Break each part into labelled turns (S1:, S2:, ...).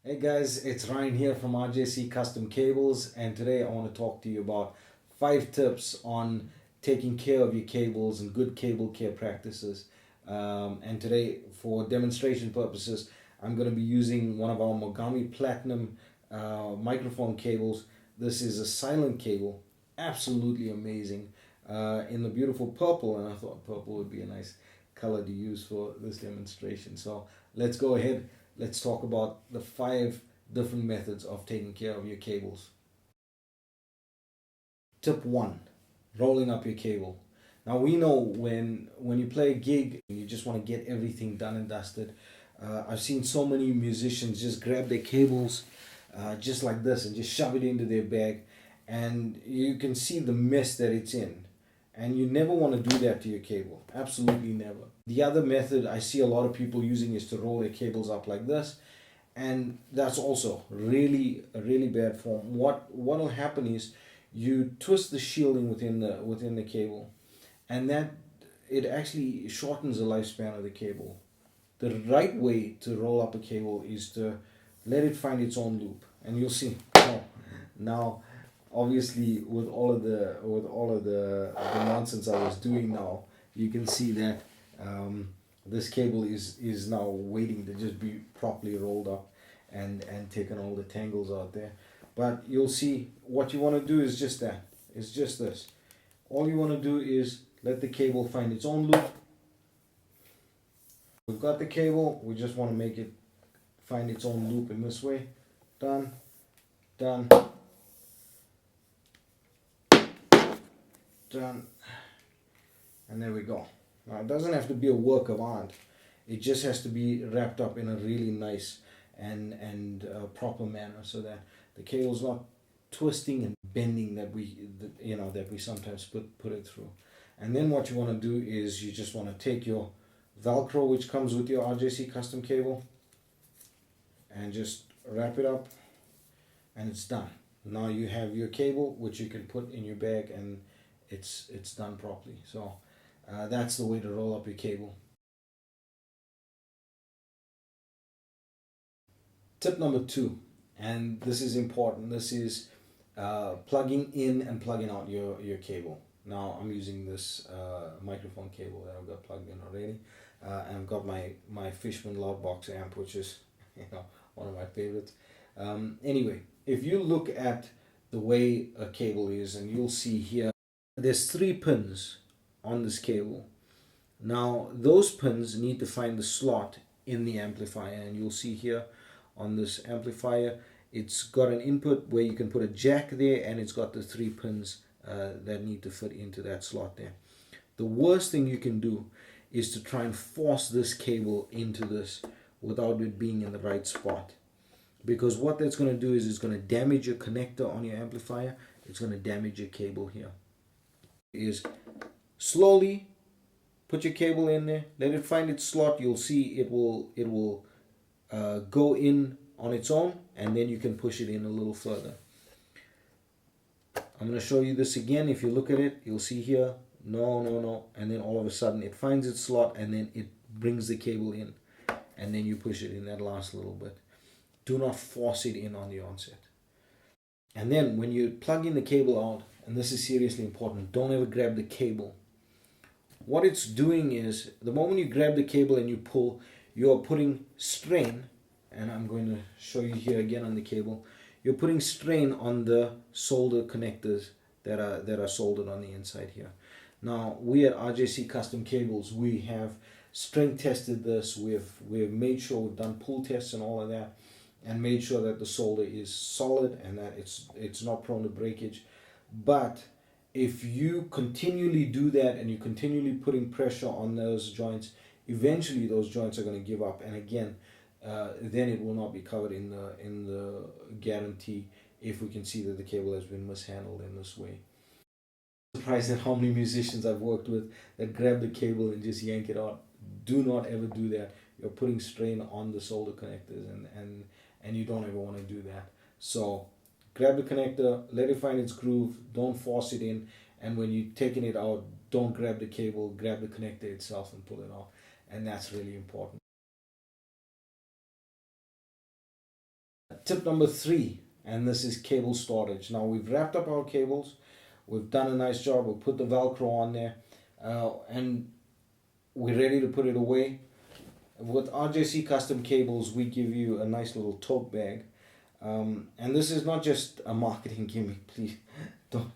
S1: Hey guys, it's Ryan here from RJC Custom Cables, and today I want to talk to you about 5 tips on taking care of your cables and good cable care practices. And today, for demonstration purposes, I'm going to be using one of our Mogami Platinum microphone cables. This is a silent cable, absolutely amazing, in the beautiful purple, and I thought purple would be a nice color to use for this demonstration. So let's go ahead. Let's talk about the 5 different methods of taking care of your cables. Tip 1, rolling up your cable. Now we know when you play a gig and you just want to get everything done and dusted. I've seen so many musicians just grab their cables just like this and just shove it into their bag, and you can see the mess that it's in. And you never want to do that to your cable. Absolutely never. The other method I see a lot of people using is to roll their cables up like this, and that's also really a really bad form. What will happen is you twist the shielding within the cable, and that it actually shortens the lifespan of the cable. The right way to roll up a cable is to let it find its own loop, and you'll see. Oh, now, obviously, with all of the nonsense I was doing now, you can see that this cable is now waiting to just be properly rolled up and taken all the tangles out there. But you'll see what you want to do is just that. It's just this. All you want to do is let the cable find its own loop. We've got the cable, we just want to make it find its own loop in this way. Done, done, done, and there we go. Now it doesn't have to be a work of art. It just has to be wrapped up in a really nice and proper manner, so that the cable's not twisting and bending that we sometimes put it through. And then what you want to do is you just want to take your Velcro, which comes with your RJC custom cable, and just wrap it up, and it's done. Now you have your cable which you can put in your bag, and it's done properly. So that's the way to roll up your cable. Tip number 2, and this is important. This is plugging in and plugging out your cable. Now I'm using this microphone cable that I've got plugged in already, and I've got my Fishman Loudbox amp, which is one of my favorites. Anyway, if you look at the way a cable is, and you'll see here, there's 3 pins on this cable. Now those pins need to find the slot in the amplifier, and you'll see here on this amplifier, it's got an input where you can put a jack there, and it's got the 3 pins that need to fit into that slot there. The worst thing you can do is to try and force this cable into this without it being in the right spot, because what that's going to do is it's going to damage your connector on your amplifier. It's going to damage your cable here. Is slowly put your cable in there, let it find its slot. You'll see it will go in on its own, and then you can push it in a little further. I'm going to show you this again. If you look at it, you'll see here, no, and then all of a sudden it finds its slot, and then it brings the cable in, and then you push it in that last little bit. Do not force it in on the onset. And then when you plug in the cable out, and this is seriously important, don't ever grab the cable. What it's doing is, the moment you grab the cable and you pull, you're putting strain, and I'm going to show you here again on the cable, you're putting strain on the solder connectors that are soldered on the inside here. Now we at RJC Custom Cables, we have strength tested this. We've made sure we've done pull tests and all of that, and made sure that the solder is solid and that it's not prone to breakage. But if you continually do that and you're continually putting pressure on those joints, eventually those joints are going to give up, and again, then it will not be covered in the guarantee if we can see that the cable has been mishandled in this way. I'm surprised at how many musicians I've worked with that grab the cable and just yank it out. Do not ever do that. You're putting strain on the solder connectors, and you don't ever want to do that. So grab the connector, let it find its groove, don't force it in, and when you're taking it out, don't grab the cable, grab the connector itself and pull it out. And that's really important. Tip number 3, and this is cable storage. Now we've wrapped up our cables, we've done a nice job, we've put the Velcro on there, and we're ready to put it away. With RJC Custom Cables, we give you a nice little tote bag. And this is not just a marketing gimmick, please don't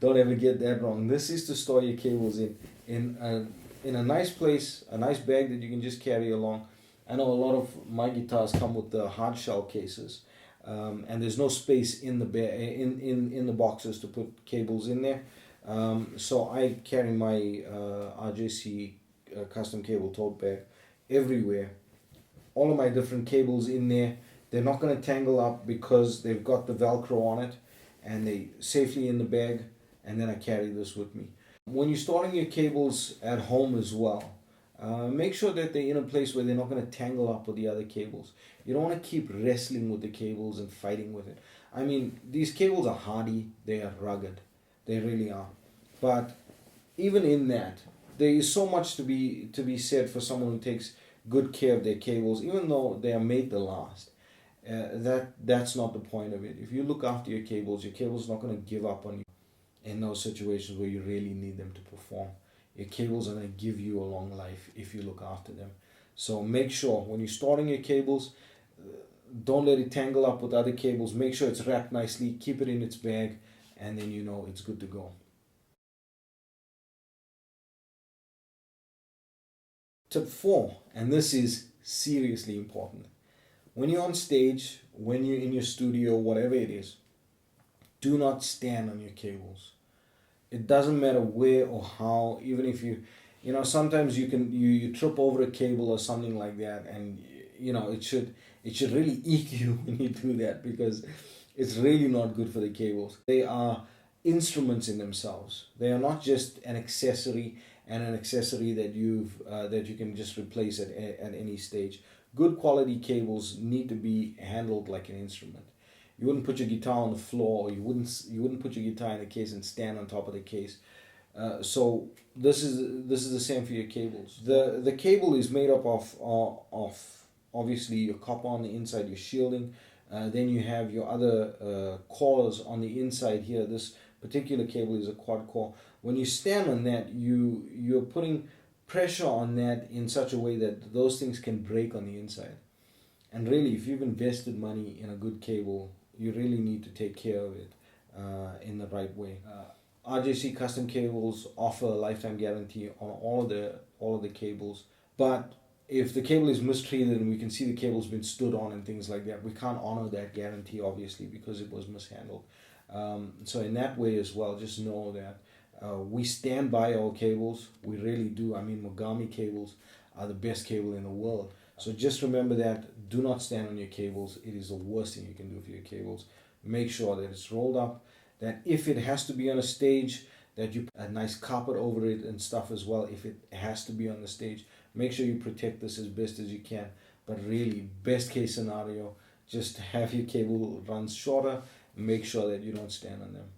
S1: ever get that wrong. This is to store your cables in a nice place, a nice bag that you can just carry along. I know a lot of my guitars come with the hard shell cases, and there's no space in the in the boxes to put cables in there. So I carry my RJC custom cable tote bag everywhere. All of my different cables in there. They're not going to tangle up because they've got the Velcro on it, and they safely in the bag. And then I carry this with me. When you're storing your cables at home as well, make sure that they're in a place where they're not going to tangle up with the other cables. You don't want to keep wrestling with the cables and fighting with it. I mean, these cables are hardy, they are rugged, they really are. But even in that, there is so much to be said for someone who takes good care of their cables, even though they are made to last. That's not the point of it. If you look after your cables are not going to give up on you in those situations where you really need them to perform. Your cables are going to give you a long life if you look after them. So make sure when you're storing your cables, don't let it tangle up with other cables. Make sure it's wrapped nicely, keep it in its bag, and then you know it's good to go. Tip 4, and this is seriously important. When you're on stage, when you're in your studio, whatever it is, do not stand on your cables. It doesn't matter where or how, even if you sometimes you trip over a cable or something like that, and it should really eek you when you do that, because it's really not good for the cables. They are instruments in themselves. They are not just an accessory, and an accessory that you can just replace at any stage. Good quality cables need to be handled like an instrument. You wouldn't put your guitar on the floor, or you wouldn't put your guitar in the case and stand on top of the case. So this is the same for your cables. The cable is made up of obviously your copper on the inside, your shielding. Then you have your other cores on the inside here. This particular cable is a quad core. When you stand on that, you're putting pressure on that in such a way that those things can break on the inside. And really, if you've invested money in a good cable, you really need to take care of it in the right way. RJC Custom Cables offer a lifetime guarantee on all of the cables, but if the cable is mistreated and we can see the cable's been stood on and things like that, we can't honor that guarantee, obviously, because it was mishandled. So in that way as well, just know that we stand by our cables. We really do. I mean, Mogami cables are the best cable in the world. So just remember that. Do not stand on your cables. It is the worst thing you can do for your cables. Make sure that it's rolled up, that if it has to be on a stage, that you put a nice carpet over it and stuff as well. If it has to be on the stage, make sure you protect this as best as you can. But really, best case scenario, just have your cable runs shorter. Make sure that you don't stand on them.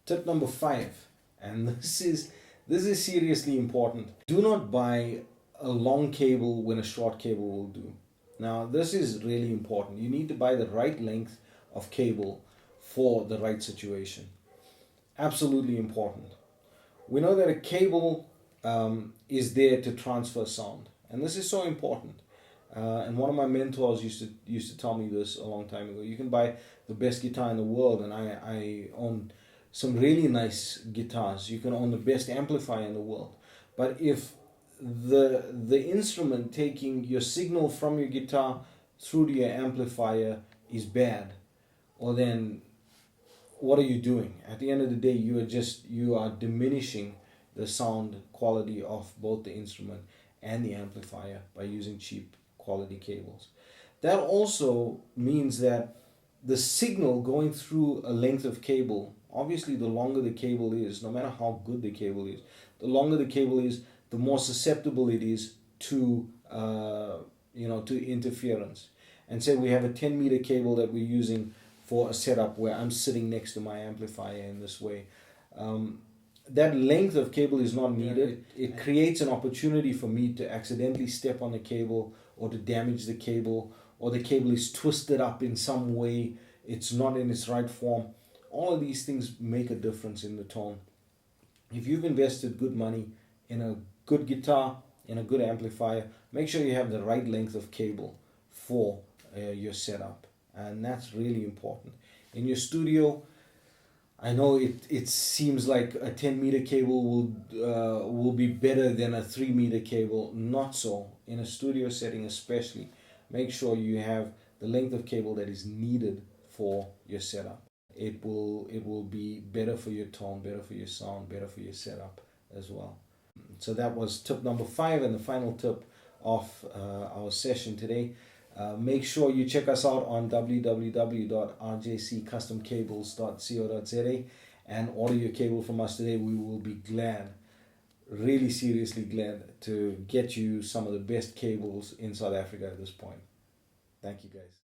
S1: Tip number 5, and this is seriously important. Do not buy a long cable when a short cable will do. Now, this is really important. You need to buy the right length of cable for the right situation. Absolutely important. We know that a cable is there to transfer sound, and this is so important. And one of my mentors used to tell me this a long time ago. You can buy the best guitar in the world, and I own some really nice guitars. You can own the best amplifier in the world, but if the instrument taking your signal from your guitar through to your amplifier is bad, or then what are you doing? At the end of the day, you are diminishing the sound quality of both the instrument and the amplifier by using cheap quality cables. That also means that the signal going through a length of cable, obviously the longer the cable is, no matter how good the cable is, the longer the cable is, the more susceptible it is to to interference. And say we have a 10-meter cable that we're using for a setup where I'm sitting next to my amplifier in this way. That length of cable is not needed. It creates an opportunity for me to accidentally step on the cable or to damage the cable, or the cable is twisted up in some way, it's not in its right form. All of these things make a difference in the tone. If you've invested good money in a good guitar, in a good amplifier, make sure you have the right length of cable for your setup, and that's really important. In your studio, I know it seems like a 10-meter cable will be better than a 3-meter cable. Not so. In a studio setting especially, make sure you have the length of cable that is needed for your setup. It will be better for your tone, better for your sound, better for your setup as well. So that was tip number 5 and the final tip of our session today. Make sure you check us out on www.rjccustomcables.co.za and order your cable from us today. We will be glad, really seriously glad, to get you some of the best cables in South Africa at this point. Thank you, guys.